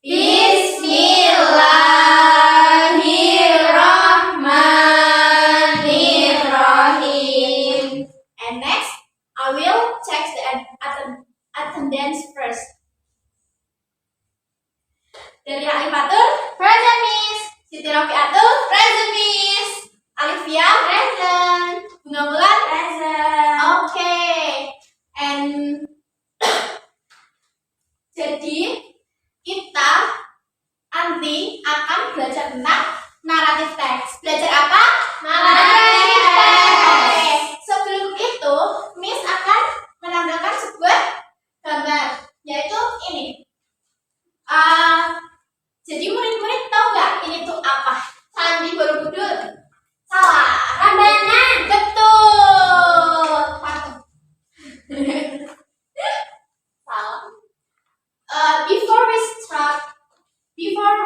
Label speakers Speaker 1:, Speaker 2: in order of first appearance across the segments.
Speaker 1: Bismillahirrahmanirrahim. And next, I will check the attendance first. Dari Alifatul, present Miss. Siti Rafiatul, present Miss. Alifia, present. Bunga Mulan, present. Okay. And jadi kita nanti akan belajar tentang naratif teks. Belajar apa? Naratif teks. Oke. Sebelum itu, Miss akan menampilkan sebuah gambar, yaitu ini. Jadi murid-murid tahu nggak ini tuh apa? Candi Borobudur. Salah. Rambanan. Betul. Patung. Salah. Before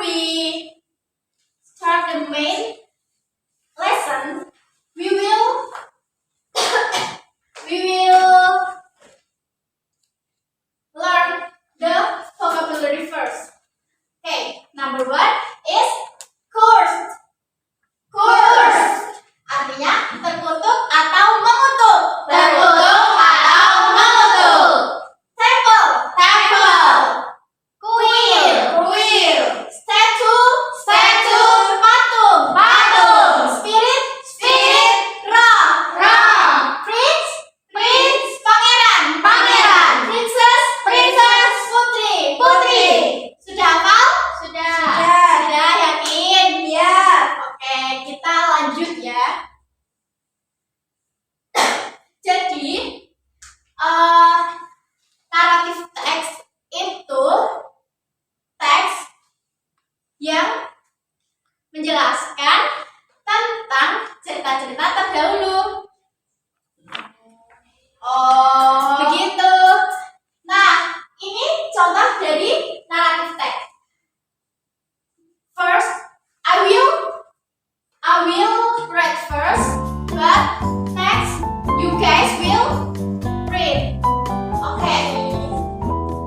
Speaker 1: we start the main lesson, we will learn the vocabulary first. Okay, number 1 is cursed. Cursed artinya terkutuk atau mengutuk. Terkutuk atau mengutuk. Temple. Temple. Kuil. Kuil. Statue. Statue. Patung. Patung. Spirit. Spirit. Roh. Roh. Prince. Prince. Pangeran. Pangeran. Princess. Princess. Putri. Putri. Sudah hafal? Sudah. Sudah yakin? Ya. Oke, kita lanjut ya. Jadi, naratif teks itu teks yang menjelaskan tentang cerita-cerita terdahulu. Oh, begitu. Nah, ini contoh dari naratif teks. First, I will read first, but next you guys will read. Okay.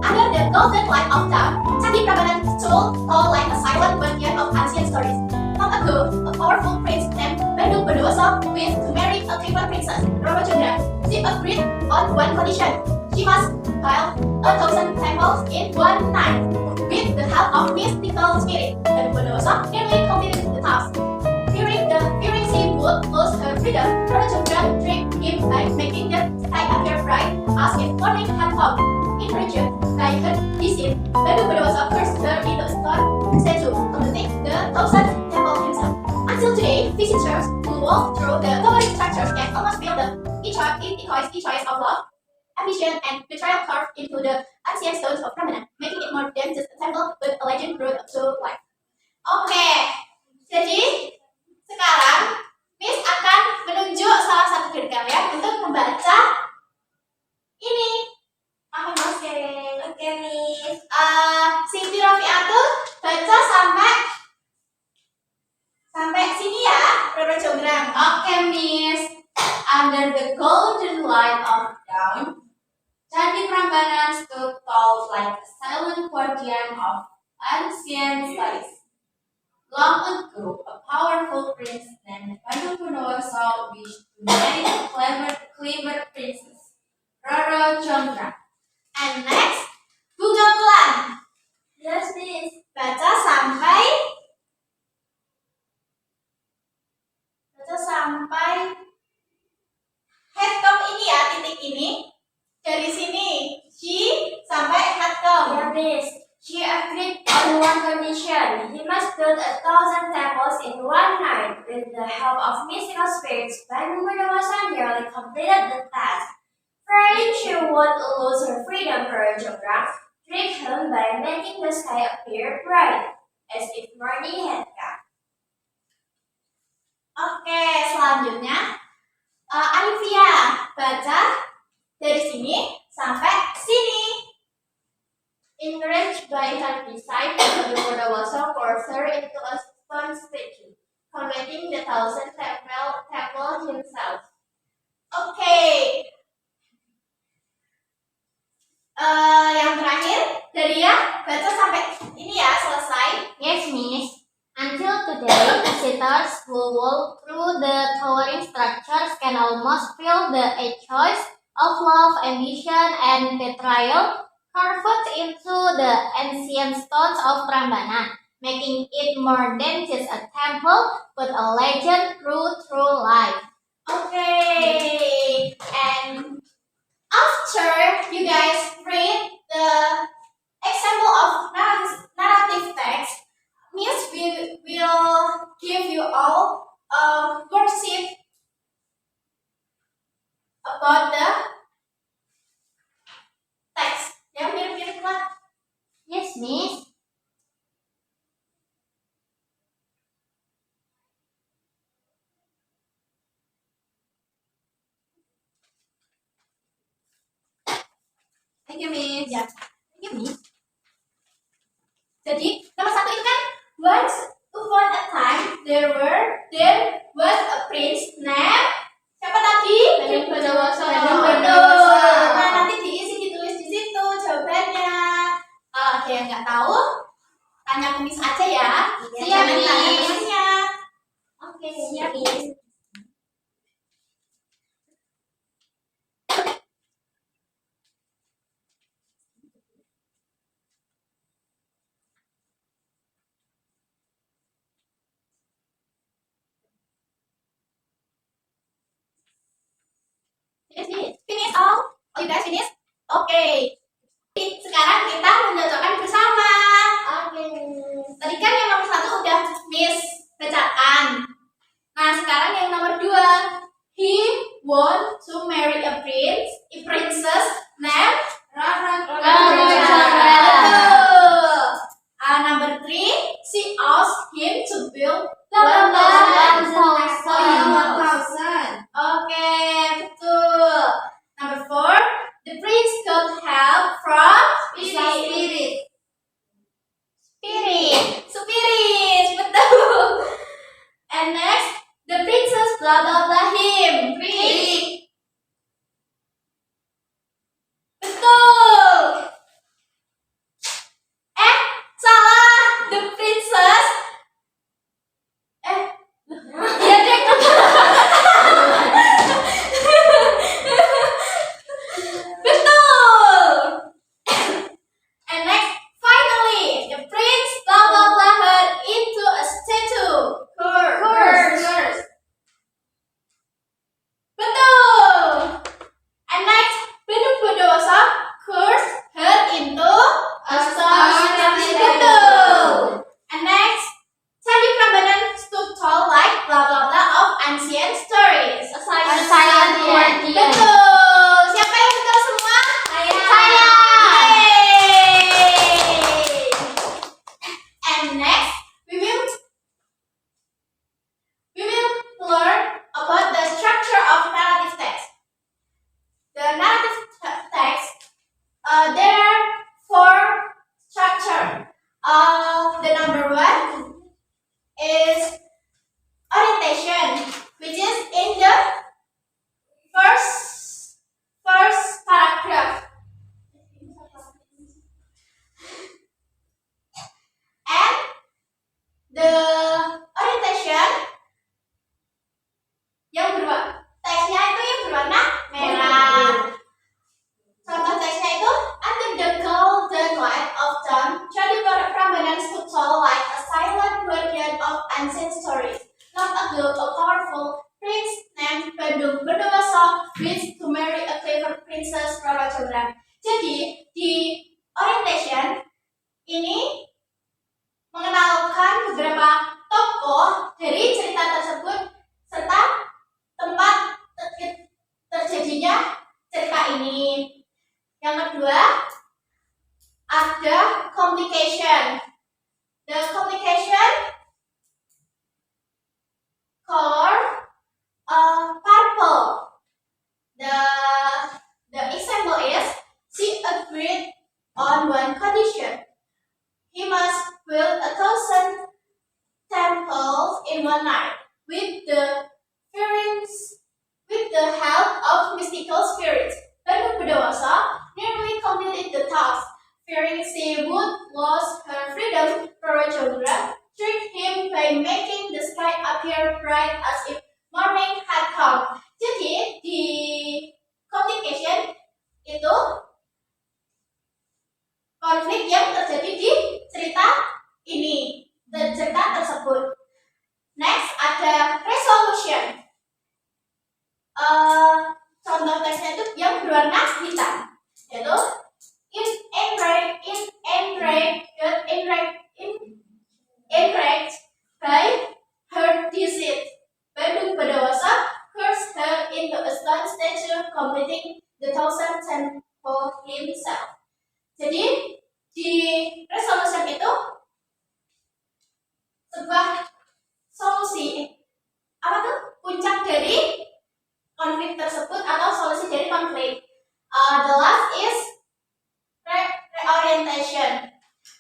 Speaker 1: Under the golden light of dawn, Candi Prambanan told like a silent guardian of ancient stories. Long ago, a powerful prince named Bandung Bondowoso wished to marry a clever princess, Roro Jonggrang. She agreed on one condition: she must build 1,000 temples in one night. With the help of mystical spirit, Bandung Bondowoso nearly completed the task. Fearing she would lose her freedom, Roro Jonggrang tricked him by making the sky appear bright as if morning had come. Encouraged by her deceit, Bandung Bondowoso cursed her into a stone statue, completing the 1,000 temple himself. Until today, visitors who walk through the towering structures can almost feel the echoes of love, ambition, and betrayal carved into the ancient stones of Prambanan, making it more than just a temple but a legend brought to life. Oke, jadi sekarang Miss akan menunjuk salah satu dari kalian untuk membaca ini. Oke, Miss. Siti Rafiatul baca sampai sini ya, Roro Jonggrang. Oke, Miss. Under the golden light of dawn, Candi Prambanan stood tall like a silent guardian of ancient stories. Long ago, a powerful prince named Bandung Bondowoso wished to marry a clever princess, Roro Jonggrang. And next, Bunga Mulan. Yes, Miss. Baca sampai headcom ini ya, titik ini. Dari sini, she sampai headcom. Ya, Miss. She agreed on one condition. He must build 1,000 temples in one night. With the help of mystical spirits, Bandung Bondowoso nearly completed the task. Fearing she would lose her freedom, Roro Jonggrang tricked him by making the sky appear bright, as if morning had come. Oke, selanjutnya Alivia baca dari sini sampai sini. Encouraged by her design, Bandung Bondowoso forced her into a stone statue, completing the 1,000 temple himself. Oke. Yang terakhir dari ya baca sampai ini ya.
Speaker 2: ambition and betrayal carved into the ancient stones of Prambanan, making it more than just a temple, but a legend through true life.
Speaker 1: Okay, and after you guys read the example of narrative text, Miss will give you all a worksheet about the text. Yang mirip-mirip lah.
Speaker 2: Yes, Miss.
Speaker 1: Thank you, Miss.
Speaker 2: Ya. Thank you, Miss.
Speaker 1: Jadi nomor satu itu kan once upon a time there was a prince named siapa tadi?
Speaker 2: Bandung Bondowoso.
Speaker 1: Bandung Bondowoso. Nah nanti diisi ditulis di situ jawabannya. Ada yang nggak tahu? Tanya ke Miss aja ya.
Speaker 2: Iya,
Speaker 1: Jangan
Speaker 2: Miss.
Speaker 1: tanya temennya.
Speaker 2: Oke, siap, Miss.
Speaker 1: Finish all? Oh, you guys finish? Oke. Sekarang kita mencocokkan bersama.
Speaker 2: Oke.
Speaker 1: Tadi kan yang nomor satu udah Miss bacakan. Nah sekarang yang nomor dua. He want to marry a princess named
Speaker 2: Rara.
Speaker 1: Betul. Number three, she asked him to build
Speaker 2: 1,000.
Speaker 1: Oke, betul. Number four, the prince got help from spirit. Spirit, betul. And next, the princess blah blah blah him. Betul. Salah. The princess. Iya deh. Betul. And next, finally, the prince blah blah blah her into a statue. Curse. Betul. And next, Bandung Bondowoso cursed her into a stone. Betul. And next, Candi Prambanan stood tall like blah blah blah of ancient stories.
Speaker 2: A silent guardian.
Speaker 1: Betul. Siapa yang betul semua? Saya. Yeay. And next, we will learn about the structure of narrative text. The narrative text, there are four structure. The number one is orientation, which is in the first paragraph. And the orientation yang teksnya itu yang berwarna merah. Contoh teksnya itu under the golden light of dawn, Candi Prambanan stood tall like a silent guardian of ancient stories. Long ago, a powerful prince named Bandung Bondowoso wished to marry a clever princess Rara Jonggrang. Jadi di orientation ini mengenalkan beberapa tokoh dari cerita tersebut serta tempat terjadinya cerita ini. Yang kedua, ada complication. The complication color purple. The example is she agreed on one condition. He must build 1,000 temples in one night with the help of mystical spirits. Bandung Bondowoso nearly completed the task. Fearing she would lose her freedom, Rara Jonggrang tricked him by making the sky appear bright as if morning had come. Jadi di complication sebuah solusi, apa tuh, puncak dari konflik tersebut atau solusi dari konflik. The last is reorientation.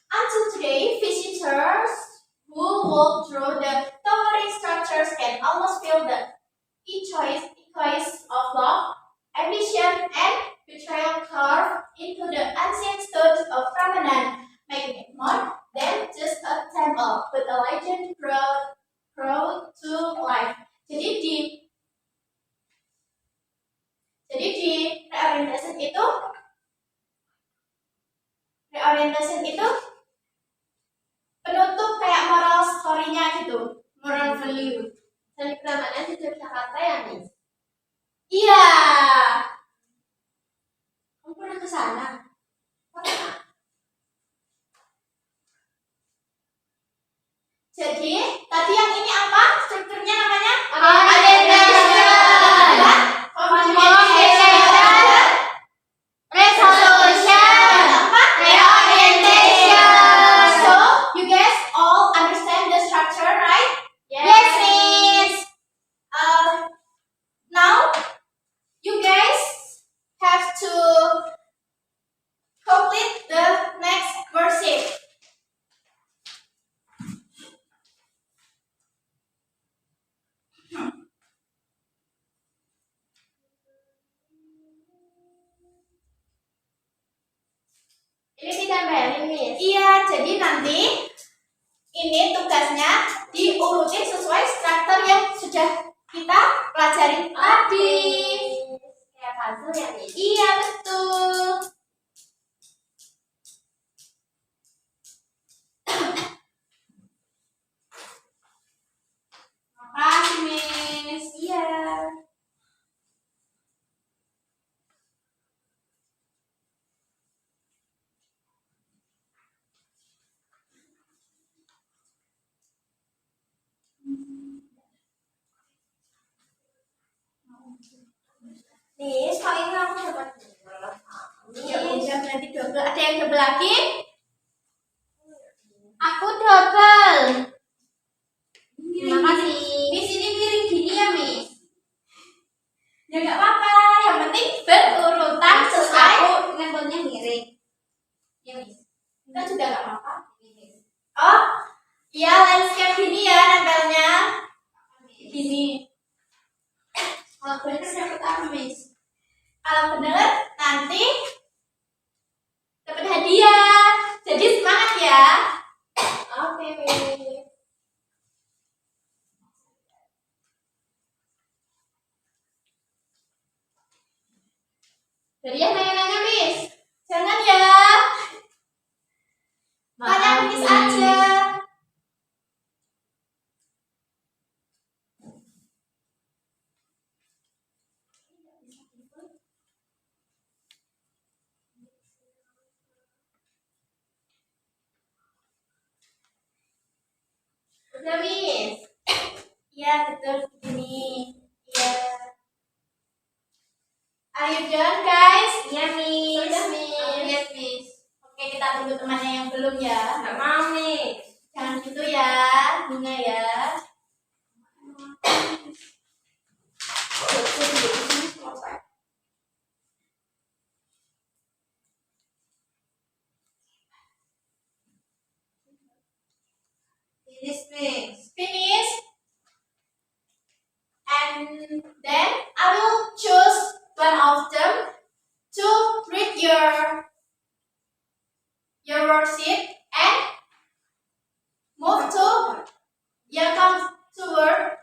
Speaker 1: Until today, visitors who walk through the towering structures can almost feel the echoes of love, ambition, and betrayal carved into the ancient stones of Ramadan, making it more than just a temple, but a legend brought to life. Jadi di reorientation itu penutup kayak moral story-nya gitu, moral value.
Speaker 2: Candi Prambanan di Yogyakarta ya, Miss?
Speaker 1: Iya.
Speaker 2: Kamu pernah ke sana?
Speaker 1: Jadi, tadi yang ini apa? Strukturnya namanya?
Speaker 2: Orientation. Communication. Resolution. Reorientation.
Speaker 1: So, you guys all understand the structure, right?
Speaker 2: Yes, Miss.
Speaker 1: Now, you guys have to complete the next worksheet.
Speaker 2: Ini ditempelin, Miss.
Speaker 1: Iya, jadi nanti ini tugasnya diurutin sesuai struktur yang sudah kita pelajari tadi.
Speaker 2: Kayak puzzle ya, Miss?
Speaker 1: Iya, betul. Makasih, Miss. Iya.
Speaker 2: Miss, kok ini aku dapat
Speaker 1: Ya udah, berarti double. Ada yang double lagi?
Speaker 2: Aku double. Terima kasih.
Speaker 1: Miss, ini miring gini ya, Miss? Ya nggak apa-apa, yang penting berurutan sesuai.
Speaker 2: Aku nempelnya miring. Ya, Miss.
Speaker 1: Kita juga nggak apa-apa. Oh, iya, landscape gini ya nempelnya. Gini.
Speaker 2: Kalau bener dapat apa, Miss?
Speaker 1: Kalau bener nanti dapat hadiah. Jadi semangat ya.
Speaker 2: Oke, Miss.
Speaker 1: Jadi yang nanya-nanya, Miss. Jangan ya. Tanya ke Miss aja.
Speaker 2: Udah, Miss.
Speaker 1: Iya, betul begini. Iya. Are you done, guys?
Speaker 2: Iya, Miss.
Speaker 1: Sudah, Miss. Yes, Miss. Oke, kita tunggu temannya yang belum ya.
Speaker 2: Nggak mau, Miss.
Speaker 1: Jangan gitu ya, bunga ya.
Speaker 2: Finish, Miss.
Speaker 1: Finish. And then I will choose one of them to read your worksheet and move to your come to work.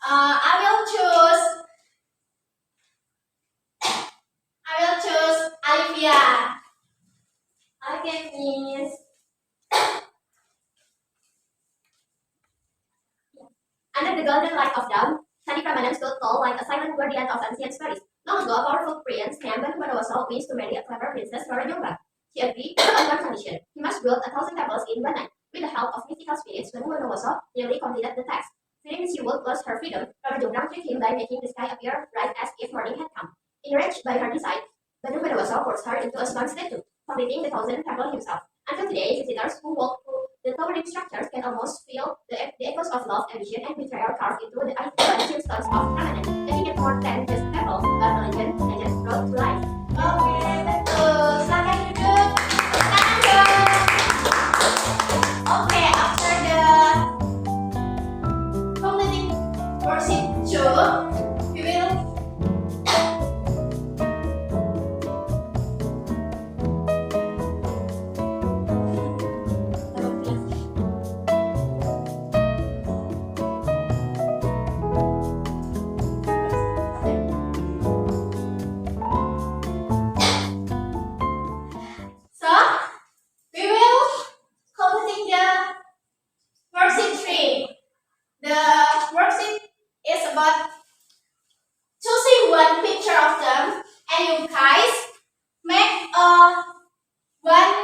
Speaker 1: I will choose Olivia.
Speaker 2: Okay, Miss.
Speaker 3: Under the golden light of dawn, Candi Prambanan stood tall like a silent guardian of ancient stories. Long ago, a powerful prince named Bondowoso wished to marry a clever princess for a Jonggrang. He agreed on one condition: he must build 1,000 temples in one night. With the help of mystical spirits, Bondowoso nearly completed the task. Fearing she would lose her freedom, Rama Jonggrang tricked him by making the sky appear bright as if morning had come. Enraged by her design, Bondowoso forced her into a stone statue, completing the 1,000 temple himself. Until today, visitors who walk through the towering structures can almost feel the echoes of love, ambition, and betrayal carved into the ancient stones of Prambanan, making it more than just a temple, but a legend brought to life.
Speaker 1: Oke, betul. Silakan duduk. Tangan dong. Oke, after the completing worksheet 2, we will So, we will completing the worksheet 3. The worksheet is about choosing one picture of them, and you guys make one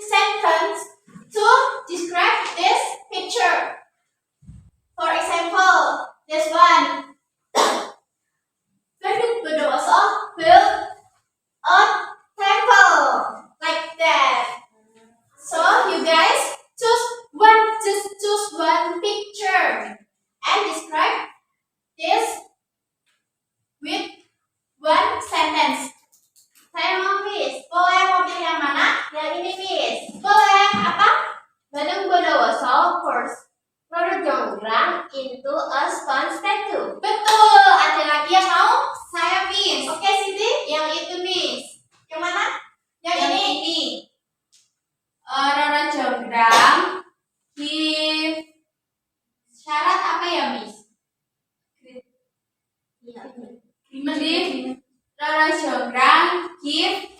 Speaker 1: sentence to describe this picture. For example, this one. Bandung Bondowoso built a temple like that. So you guys just choose one picture and describe this with one sentence. Saya mau Miss. Boleh mau pilih yang mana? Yang ini Miss. Boleh. Apa?
Speaker 2: Bandung Bondowoso first Roro Jonggrang into a stone statue.
Speaker 1: Betul. Ada lagi yang mau?
Speaker 2: Saya Miss.
Speaker 1: Oke Siti.
Speaker 2: Yang itu Miss.
Speaker 1: Yang mana? Yang
Speaker 2: Yang
Speaker 1: ini.
Speaker 2: ini.
Speaker 1: Roro Jonggrang give syarat apa ya Miss?
Speaker 2: Iya.
Speaker 1: Agreement. Roro Jonggrang give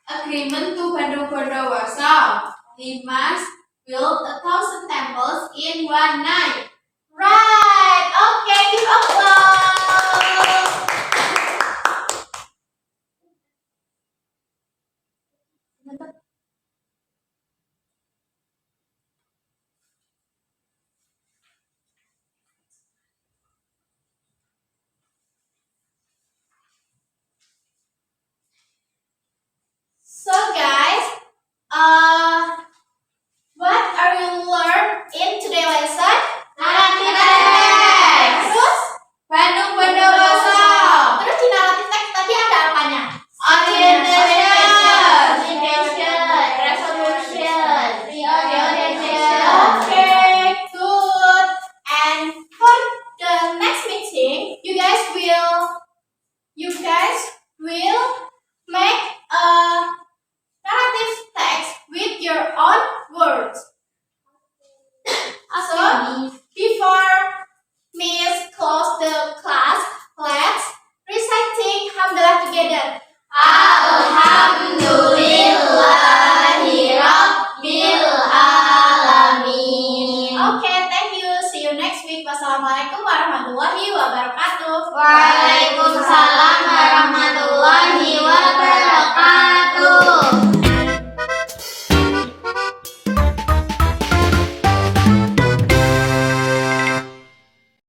Speaker 1: agreement to Bandung Bondowoso. He must build 1,000 temples in one night. Right. Okay, give applause.